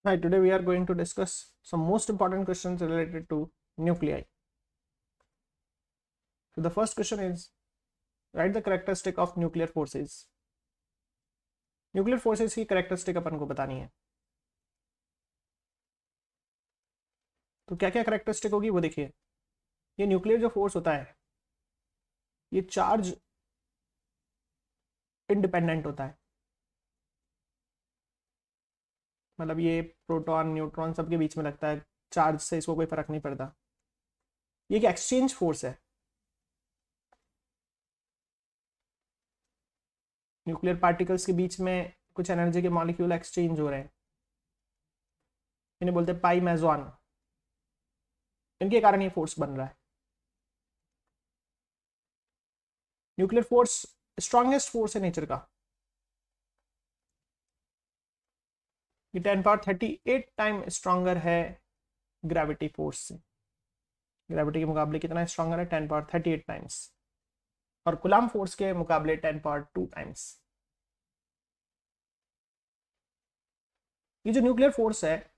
Hi, today we are going to discuss some most important questions related to nuclei. So the first question is, write the characteristic of nuclear forces. Nuclear forces की characteristic अपन को बतानी है, तो क्या क्या characteristic होगी वो देखिए। ये न्यूक्लियर जो फोर्स होता है ये चार्ज इंडिपेंडेंट होता है, मतलब ये प्रोटॉन न्यूट्रॉन सबके बीच में लगता है, चार्ज से इसको कोई फर्क नहीं पड़ता। ये एक एक्सचेंज फोर्स है। न्यूक्लियर पार्टिकल्स के बीच में कुछ एनर्जी के मॉलिक्यूल एक्सचेंज हो रहे हैं, इन्हें बोलते हैं पाई मेजॉन। इनके कारण ये फोर्स बन रहा है। न्यूक्लियर फोर्स स्ट्रॉन्गेस्ट फोर्स है नेचर का। ये 10⁻38 टाइम स्ट्रॉन्गर है ग्रेविटी फोर्स से। ग्रेविटी के मुकाबले कितना स्ट्रॉन्गर है? 10⁻38 टाइम्स। और कुलाम फोर्स के मुकाबले 10⁻2 टाइम्स। ये जो न्यूक्लियर फोर्स है,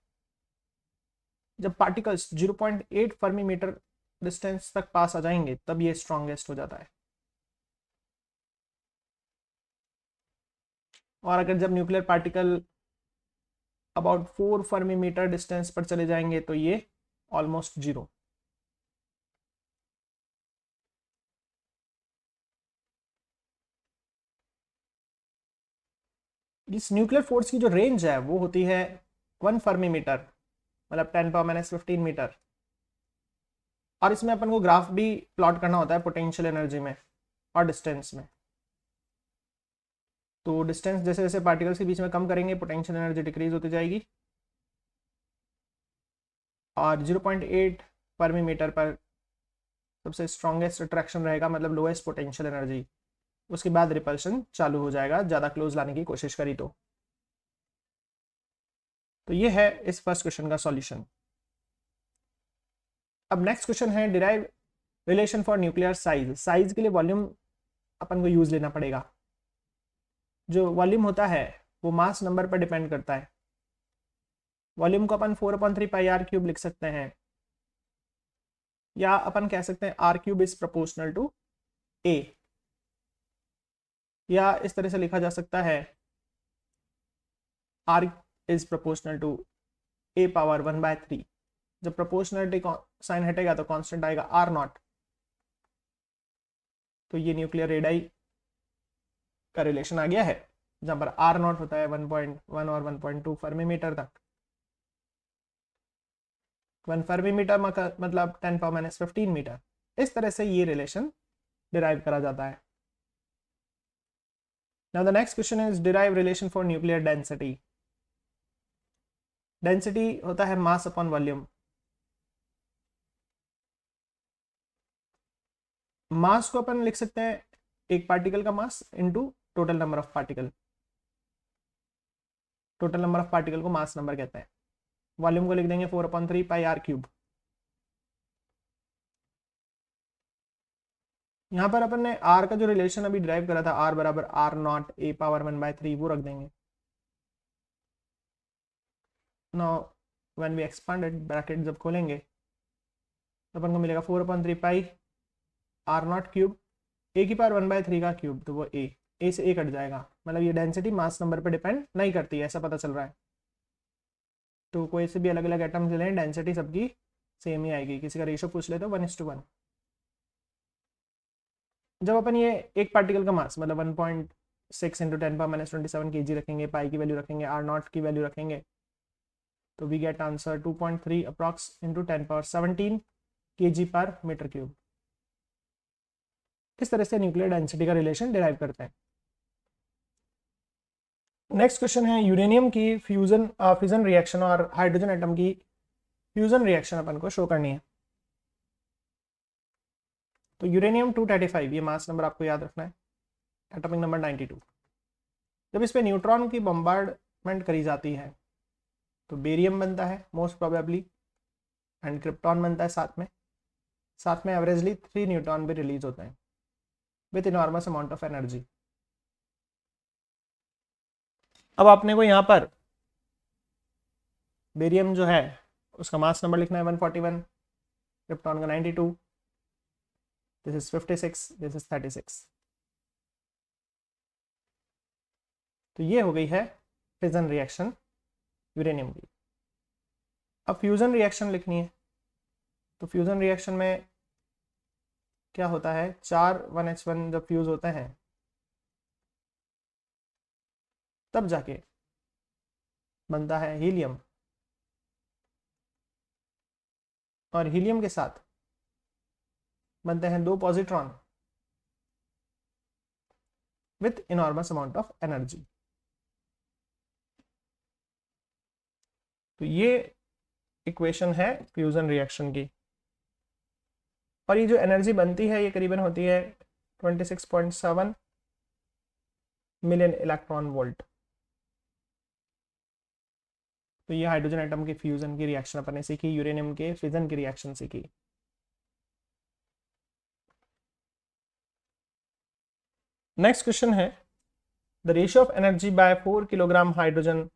जब पार्टिकल्स 0.8 फर्मी मीटर डिस्टेंस तक पास आ जाएंगे तब ये स्ट्रॉन्गेस्ट हो जाता है। और अगर जब nuclear particle about 4 fermi metre distance पर चले जाएंगे तो ये ऑलमोस्ट जीरो। इस न्यूक्लियर फोर्स की जो रेंज है वो होती है 1 फर्मी मीटर, मतलब 10⁻⁻15 मीटर। और इसमें अपन को ग्राफ भी प्लॉट करना होता है पोटेंशियल एनर्जी में और डिस्टेंस में। तो डिस्टेंस जैसे जैसे पार्टिकल्स के बीच में कम करेंगे पोटेंशियल एनर्जी डिक्रीज होती जाएगी, और 0.8 फर्मी मीटर पर सबसे स्ट्रॉन्गेस्ट अट्रैक्शन रहेगा, मतलब लोएस्ट पोटेंशियल एनर्जी। उसके बाद रिपल्शन चालू हो जाएगा ज़्यादा क्लोज लाने की कोशिश करी तो ये है इस फर्स्ट क्वेश्चन का सॉल्यूशन। अब नेक्स्ट क्वेश्चन है derive relation for nuclear size. Size के लिए वॉल्यूम अपन को यूज लेना पड़ेगा। जो वॉल्यूम होता है वो मास नंबर पर डिपेंड करता है। वॉल्यूम को अपन 4/3 पाई आर क्यूब लिख सकते हैं, या अपन कह सकते हैं r cube is proportional to a, या इस तरह से लिखा जा सकता है r is proportional to a power 1/3। जब प्रोपोर्शनलिटी साइन हटेगा तो कांस्टेंट आएगा आर नॉट। तो ये न्यूक्लियर रेडाई का रिलेशन आ गया है, जहां पर आर नॉट होता है 1.1 और 1.2 फर्मी मीटर तक। 1 फर्मी मीटर मतलब 10⁻⁻15 मीटर। इस तरह से ये रिलेशन डिराइव करा जाता है। Now the next question is derive relation for nuclear density. Density होता है mass upon volume। मास को अपन लिख सकते हैं एक पार्टिकल का mass into total number of particle. Total number of particle को मास नंबर कहते हैं। वॉल्यूम को लिख देंगे 4/3 पाई आर क्यूब। यहाँ पर अपन ने आर का जो रिलेशन अभी डिराइव करा था, आर बराबर आर नॉट ए पावर 1/3, वो रख देंगे। Now when we expanded bracket जब खोलेंगे तो अपन को मिलेगा 4/3 pi R naught cube, A की पावर 1/3 का क्यूब, तो वो ए से ए कट जाएगा। मतलब ये डेंसिटी मास नंबर पे डिपेंड नहीं करती है, ऐसा पता चल रहा है। तो कोई से भी अलग अलग एटम्स लें, डेंसिटी सबकी सेम ही आएगी। किसी का रेशो पूछ ले तो 1:1। जब अपन ये एक पार्टिकल का मास मतलब 1.6 × 10⁻⁻27 kg रखेंगे, पाई की वैल्यू रखेंगे, आर नॉट की वैल्यू रखेंगे, तो we get answer 2.3 approx × 10⁻17 kg पर मीटर क्यूब। इस तरह से न्यूक्लियर डेंसिटी का रिलेशन डिराइव करते हैं। नेक्स्ट क्वेश्चन है यूरेनियम की फ्यूजन रिएक्शन और हाइड्रोजन एटम की फ्यूजन रिएक्शन अपन को शो करनी है। तो यूरेनियम 235, ये मास नंबर आपको याद रखना है, एटॉमिक नंबर 92। जब इस पे न्यूट्रॉन की बम्बार्डमेंट करी जाती है तो बेरियम बनता है मोस्ट प्रोबेबली, एंड क्रिप्टॉन बनता है साथ में एवरेजली 3 न्यूट्रॉन भी रिलीज होते हैं with enormous amount of energy. अब आपने को यहाँ पर बेरियम जो है उसका मास नंबर लिखना है 141, क्रिप्टॉन का 92, दिस इज 56, दिस इज 36। तो ये हो गई है फिजन रिएक्शन यूरेनियम की। अब फ्यूजन रिएक्शन लिखनी है। तो फ्यूजन रिएक्शन में क्या होता है, 4 1H1 जब फ्यूज होते हैं तब जाके बनता है हीलियम, और हीलियम के साथ बनते हैं 2 positron with enormous amount of energy. तो ये इक्वेशन है फ्यूजन रिएक्शन की। और ये जो एनर्जी बनती है ये करीबन होती है 26.7 मिलियन इलेक्ट्रॉन वोल्ट। तो ये हाइड्रोजन एटम के फ्यूजन की रिएक्शन अपन ने सीखी, यूरेनियम के फिजन की रिएक्शन सीखी। नेक्स्ट क्वेश्चन है the ratio of energy by 4 kilogram hydrogen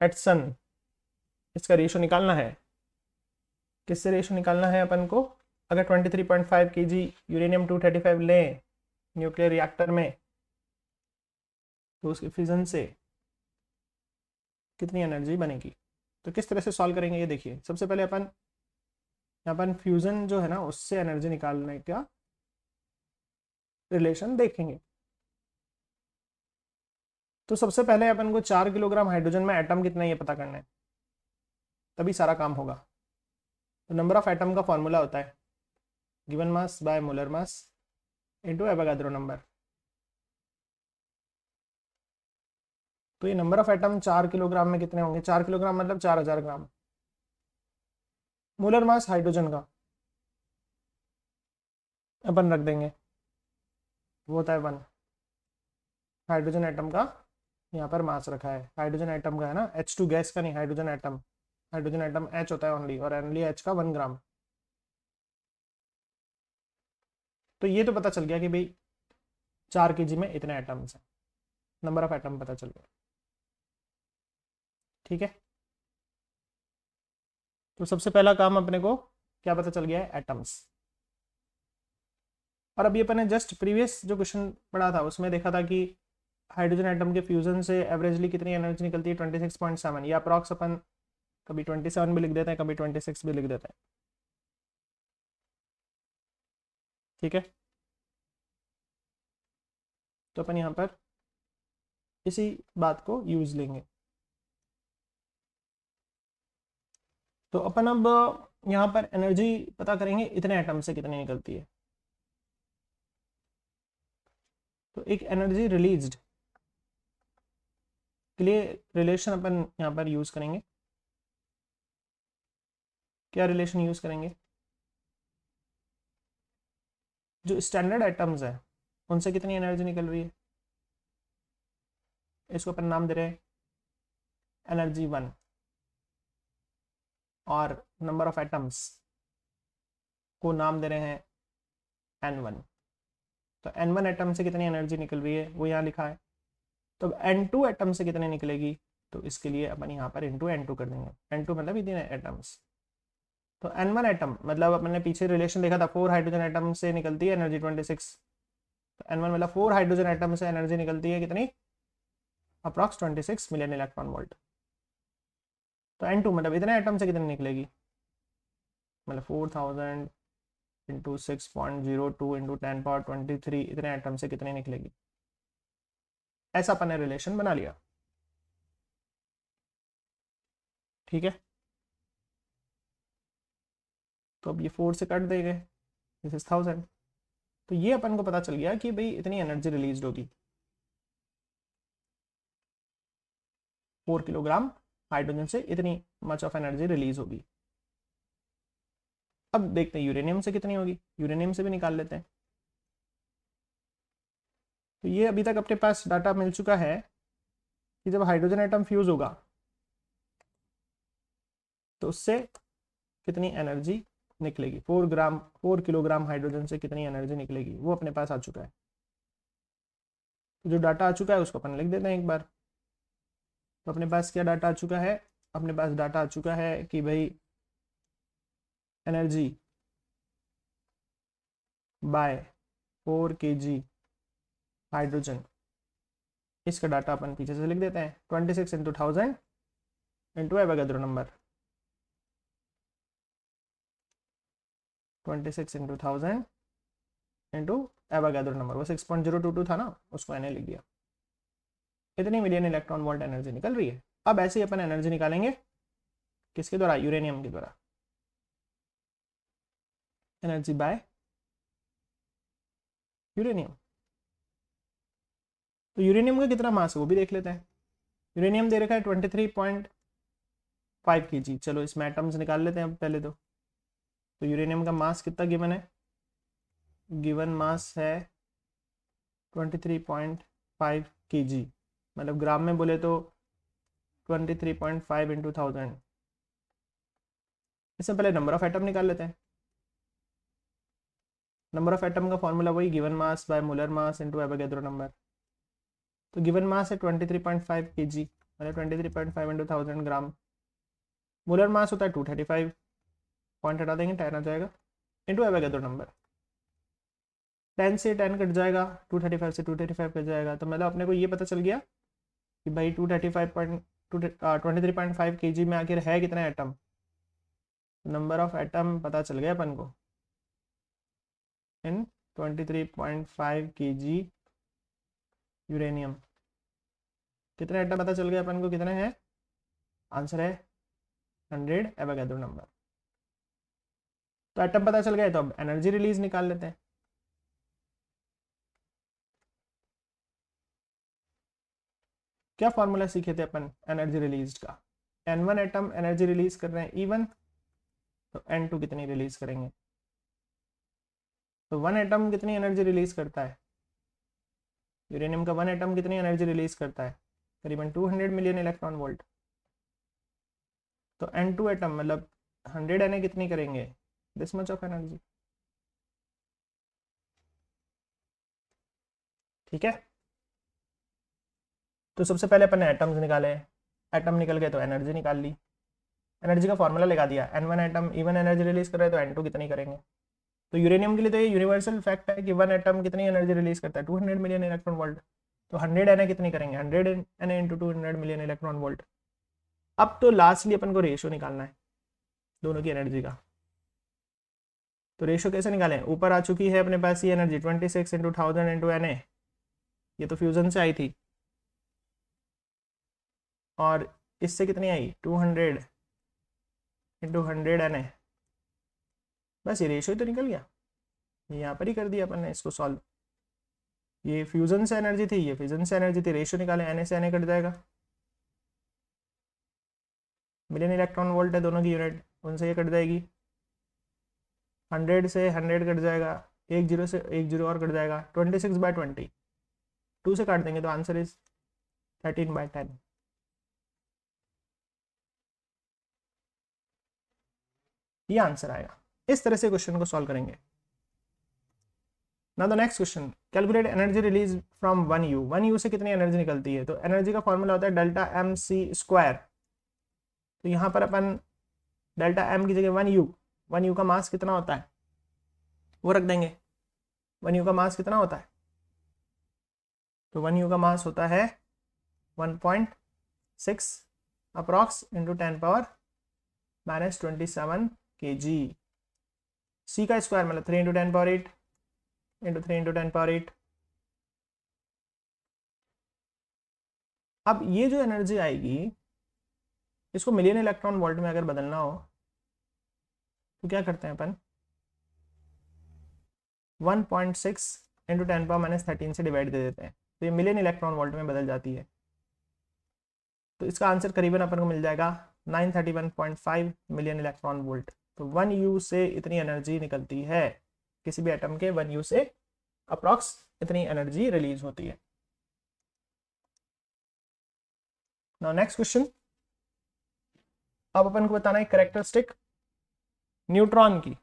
at sun. इसका रेशियो निकालना है। किससे रेशियो निकालना है अपन को? अगर 23.5 kg यूरेनियम 235 लें न्यूक्लियर रिएक्टर में तो उसके फिजन से कितनी एनर्जी बनेगी। तो किस तरह से सॉल्व करेंगे ये देखिए। सबसे पहले अपन फ्यूजन जो है ना उससे एनर्जी निकालने का रिलेशन देखेंगे। तो सबसे पहले अपन को 4 किलोग्राम हाइड्रोजन में एटम कितना ये पता करना है, तभी सारा काम होगा। तो नंबर ऑफ एटम का फॉर्मूला होता है given mass by molar mass into Avogadro number. तो ये नंबर ऑफ एटम 4 किलोग्राम में कितने होंगे? 4 किलोग्राम मतलब 4000 ग्राम। मोलर मास हाइड्रोजन का अपन रख देंगे, वो होता है 1। हाइड्रोजन एटम का यहाँ पर मास रखा है, हाइड्रोजन एटम का है ना, H2 गैस का नहीं, हाइड्रोजन एटम H होता है ओनली, और ओनली H का 1 ग्राम। तो ये तो पता चल गया कि भाई 4 kg में इतने एटम्स हैं, नंबर ऑफ एटम पता चल गया। ठीक है, तो सबसे पहला काम अपने को क्या पता चल गया है? एटम्स। और अभी अपन ने जस्ट प्रीवियस जो क्वेश्चन पढ़ा था उसमें देखा था कि हाइड्रोजन एटम के फ्यूजन से एवरेजली कितनी एनर्जी निकलती है? 26.7। या अप्रॉक्स अपन कभी 27 भी लिख देते हैं, कभी 26 भी लिख देते हैं। ठीक है, तो अपन यहाँ पर इसी बात को यूज लेंगे। तो अपन अब यहाँ पर एनर्जी पता करेंगे इतने एटम से कितनी निकलती है। तो एक एनर्जी रिलीज्ड के लिए रिलेशन अपन यहाँ पर यूज करेंगे। क्या रिलेशन यूज करेंगे? जो स्टैंडर्ड एटम्स है उनसे कितनी एनर्जी निकल रही है, इसको अपन नाम दे रहे हैं एनर्जी 1, और नंबर ऑफ एटम्स को नाम दे रहे हैं N1। तो N1 एटम से कितनी एनर्जी निकल रही है वो यहाँ लिखा है। तो N2 एटम से कितने निकलेगी, तो इसके लिए अपन यहाँ पर इंटू N2 कर देंगे। N2 मतलब इतने एटम्स। तो N1 एटम मतलब अपन ने पीछे रिलेशन देखा था, 4 हाइड्रोजन एटम से निकलती है एनर्जी 26। तो N1 मतलब 4 हाइड्रोजन एटम से एनर्जी निकलती है कितनी? Approx 26 million electron volt. तो N2 मतलब इतने एटम से कितनी निकलेगी, मतलब 4000 इंटू 6.02 इंटू 10⁻23 इतने एटम से कितनी निकलेगी। ऐसा अपन ने रिलेशन बना लिया। ठीक है, तो अब ये 4 से कट देंगे, दिस इज 1000। तो ये अपन को पता चल गया कि भाई इतनी एनर्जी रिलीज होगी, 4 किलोग्राम हाइड्रोजन से इतनी मच ऑफ एनर्जी रिलीज होगी। अब देखते हैं यूरेनियम से कितनी होगी, यूरेनियम से भी निकाल लेते हैं। तो ये अभी तक अपने पास डाटा मिल चुका है कि जब हाइड्रोजन एटम फ्यूज होगा तो उससे कितनी एनर्जी निकलेगी, 4 किलोग्राम हाइड्रोजन से कितनी एनर्जी निकलेगी वो अपने पास आ चुका है। तो जो डाटा आ चुका है उसको अपन लिख देते हैं एक बार। तो अपने पास क्या डाटा आ चुका है, अपने पास डाटा आ चुका है कि भाई एनर्जी बाय 4 kg हाइड्रोजन, इसका डाटा अपन पीछे से लिख देते हैं 26 into 1000 into Avogadro number, 26 into 1000 into Avogadro number, वो 6.022 था ना, उसको एन लिख दिया। इतनी मिलियन इलेक्ट्रॉन वोल्ट एनर्जी निकल रही है। अब ऐसे ही अपन एनर्जी निकालेंगे किसके द्वारा, यूरेनियम के द्वारा। एनर्जी बाय यूरेनियम, तो यूरेनियम का कितना मास है वो भी देख लेते हैं। यूरेनियम दे रखा है 23.5 kg। चलो इसमें एटम्स निकाल लेते हैं अब पहले तो यूरेनियम का मास कितना गिवन है, गिवन मास है 23.5 kg, मतलब ग्राम में बोले तो 23.5 इंटू 1000। इससे पहले नंबर ऑफ एटम निकाल लेते हैं। नंबर ऑफ एटम का फॉर्मूला वही given mass by molar mass into Avogadro number. तो गिवन मास है 23.5 kg, मतलब 23.5 इंटू 1000 ग्राम। मोलर मास होता है 235, पॉइंट हटा देंगे 10 आ जाएगा, इंटू एवोगैड्रो नंबर। 10 से 10 कट जाएगा, 235 से 235 कट जाएगा, तो मतलब अपने को ये पता चल गया कि भाई 23.5 kg में आखिर है कितना एटम। नंबर ऑफ एटम पता चल गया अपन को इन 23.5 kg यूरेनियम। कितने एटम पता चल गया अपन को, कितने हैं, आंसर है 100 एवोगैड्रो नंबर। तो एटम पता चल गया, तो अब एनर्जी रिलीज निकाल लेते हैं। क्या फॉर्मूला सीखे थे अपन एनर्जी रिलीज का, N1 एटम एनर्जी रिलीज कर रहे हैं E1, तो N2 कितनी रिलीज करेंगे। तो 1 एटम कितनी एनर्जी रिलीज करता है, यूरेनियम का 1 एटम कितनी एनर्जी रिलीज करता है, करीबन 200 मिलियन इलेक्ट्रॉन वोल्ट। तो N2 एटम मतलब 100 Na कितनी करेंगे, दिस मच ऑफ एनर्जी। ठीक है, तो सबसे पहले अपन ने एटम्स निकाले, एटम निकल गए तो एनर्जी निकाल ली। एनर्जी का फॉर्मूला लगा दिया, N1 atom E1 energy release कर रहे हैं तो N2 कितनी करेंगे। तो यूरेनियम के लिए तो ये यूनिवर्सल फैक्ट है कि 1 एटम कितनी एनर्जी रिलीज करता है, 200 मिलियन इलेक्ट्रॉन वोल्ट। तो 100 Na कितनी करेंगे, 100 Na into 200 million electron volt. अब तो लास्टली अपन को रेशियो निकालना है दोनों की एनर्जी का। तो रेशियो कैसे निकालें, ऊपर आ चुकी है अपने पास ये एनर्जी 26 इंटू 1000 इंटू Na, ये तो फ्यूजन से आई थी, और इससे कितनी आई 200 इंटू 100 Na। बस ये रेशियो तो निकल गया, यहाँ पर ही कर दिया अपन ने इसको सॉल्व। ये फ्यूजन से एनर्जी थी, ये फ्यूजन से एनर्जी थी, रेशियो निकाले Na से Na कट जाएगा। मिलियन इलेक्ट्रॉन वोल्ट है दोनों की यूनिट, उनसे ये कट जाएगी, 100 से 100 कट जाएगा, 10 से 10 और कट जाएगा, 26/20 2 से काट देंगे तो आंसर इज 13/10। ये आंसर आएगा। इस तरह से क्वेश्चन को सॉल्व करेंगे। Now the next question, calculate energy release from 1U। 1U से कितनी एनर्जी निकलती है, तो एनर्जी का फॉर्मूला होता है डेल्टा mc²। तो यहाँ पर अपन डेल्टा m की जगह 1U का मास कितना होता है वो रख देंगे। 1U का मास कितना होता है, तो 1U का मास होता है 1.6 अप्रॉक्स इंटू 10⁻⁻27 kg। C का स्क्वायर मतलब 3 इंटू 10⁻8 इंटू 3 इंटू 10⁻8। अब ये जो एनर्जी आएगी इसको मिलियन इलेक्ट्रॉन वोल्ट में अगर बदलना हो तो क्या करते हैं अपन, 1.6 इंटू 10⁻⁻13 से डिवाइड दे देते हैं, तो ये मिलियन इलेक्ट्रॉन वोल्ट में बदल जाती है। तो इसका आंसर करीबन अपन को मिल जाएगा 931.5 मिलियन इलेक्ट्रॉन वोल्ट। तो 1U से इतनी एनर्जी निकलती है, किसी भी एटम के 1U से अप्रॉक्स इतनी एनर्जी रिलीज होती है। नाउ नेक्स्ट क्वेश्चन, अब अपन को बताना है कैरेक्टरिस्टिक न्यूट्रॉन की।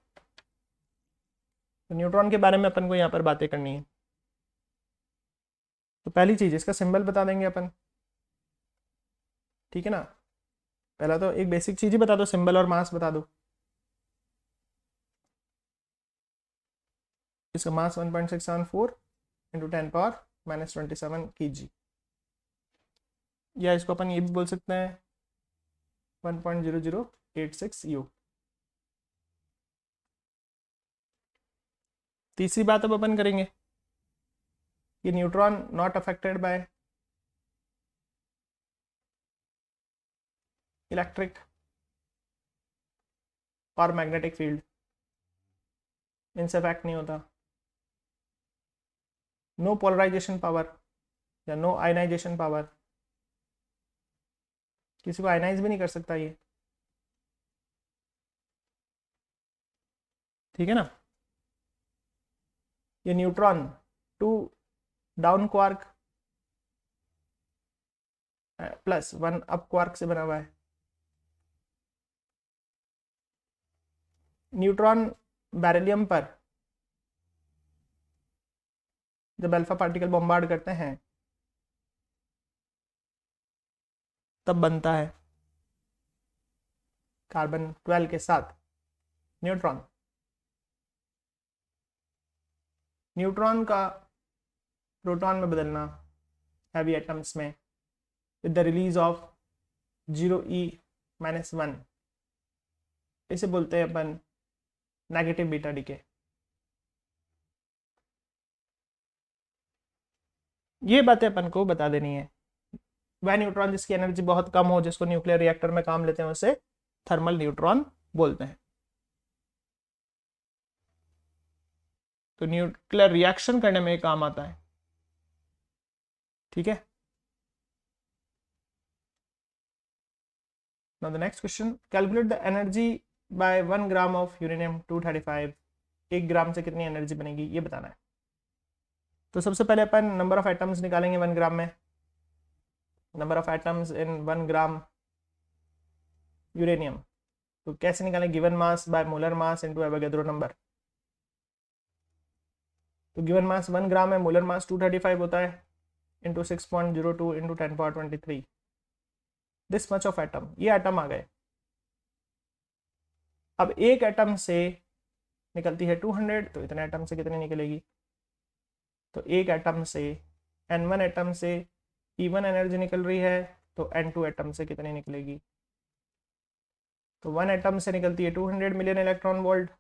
तो न्यूट्रॉन के बारे में अपन को यहाँ पर बातें करनी है। तो पहली चीज इसका सिंबल बता देंगे अपन, ठीक है ना। पहला तो एक बेसिक चीज ही बता दो, सिंबल और मास बता दो। इसका मास 1.674 इंटू 10 पावर -27 kg, या इसको अपन ये भी बोल सकते हैं 1.0086 U। तीसरी बात अब अपन करेंगे, ये neutron not affected by electric और मैग्नेटिक फील्ड, इनसे अफेक्ट नहीं होता। नो पोलराइजेशन पावर या नो आयनाइजेशन पावर, किसी को आयनाइज भी नहीं कर सकता ये, ठीक है ना। ये neutron 2 down quark plus 1 up quark से बना हुआ है। न्यूट्रॉन बेरिलियम पर जब अल्फा पार्टिकल बॉम्बार्ड करते हैं तब बनता है कार्बन 12 के साथ न्यूट्रॉन। न्यूट्रॉन का प्रोटॉन में बदलना हैवी एटम्स में with the release of 0e-1, इसे बोलते हैं अपन नेगेटिव बीटा डीके। ये बातें अपन को बता देनी है। वह न्यूट्रॉन जिसकी एनर्जी बहुत कम हो, जिसको न्यूक्लियर रिएक्टर में काम लेते हैं, उसे थर्मल न्यूट्रॉन बोलते हैं। तो न्यूक्लियर रिएक्शन करने में काम आता है, ठीक है। Now the next question, calculate the energy by 1 gram of uranium 235। 1 ग्राम से कितनी एनर्जी बनेगी ये बताना है। तो सबसे पहले अपन नंबर ऑफ एटम्स निकालेंगे 1 ग्राम में। Number of atoms in 1 gram uranium, तो कैसे निकालें, given mass by molar mass into Avogadro number. तो गिवन मास 1 ग्राम है, मोलर मास 235 होता है, into 6.02 into 10 power 23, this much of atom. ये एटम आ गए। अब एक एटम से निकलती है 200, तो इतने एटम से कितनी निकलेगी। तो एक एटम से N1 एटम से E1 एनर्जी निकल रही है, तो N2 एटम से कितनी निकलेगी। तो 1 एटम से निकलती है 200 मिलियन इलेक्ट्रॉन वोल्ट,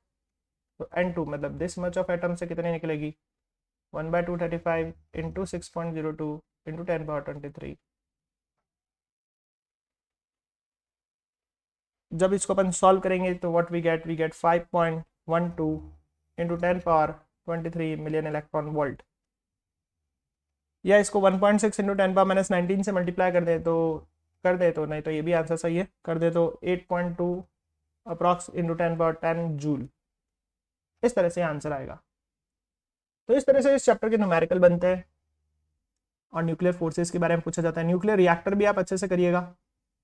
तो N2 मतलब दिस मच ऑफ एटम से कितनी निकलेगी 1/235 इंटू 6.02 इंटू 10 पावर 23। जब इसको अपन सॉल्व करेंगे तो what we get 5.12 into 10 power 23 million electron volt. या इसको 1.6 इंटू 10 पावर -19 से मल्टीप्लाई कर दे तो नहीं तो ये भी आंसर सही है, कर दे तो 8.2 अप्रॉक्स इंटू 10 पावर 10 जूल। इस तरह से आंसर आएगा। तो इस तरह से इस चैप्टर के न्यूमेरिकल बनते हैं और न्यूक्लियर फोर्सेस के बारे में पूछा जाता है। न्यूक्लियर रिएक्टर भी आप अच्छे से करिएगा।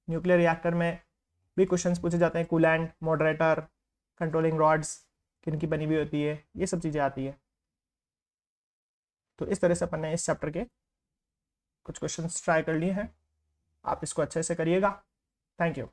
न्यूक्लियर रिएक्टर में भी क्वेश्चंस पूछे जाते हैं, कूलेंट, मॉडरेटर, कंट्रोलिंग रॉड्स किन की बनी हुई होती है, ये सब चीज़ें आती है। तो इस तरह से अपन ने इस चैप्टर के कुछ क्वेश्चंस ट्राई कर लिए हैं। आप इसको अच्छे से करिएगा। Thank you.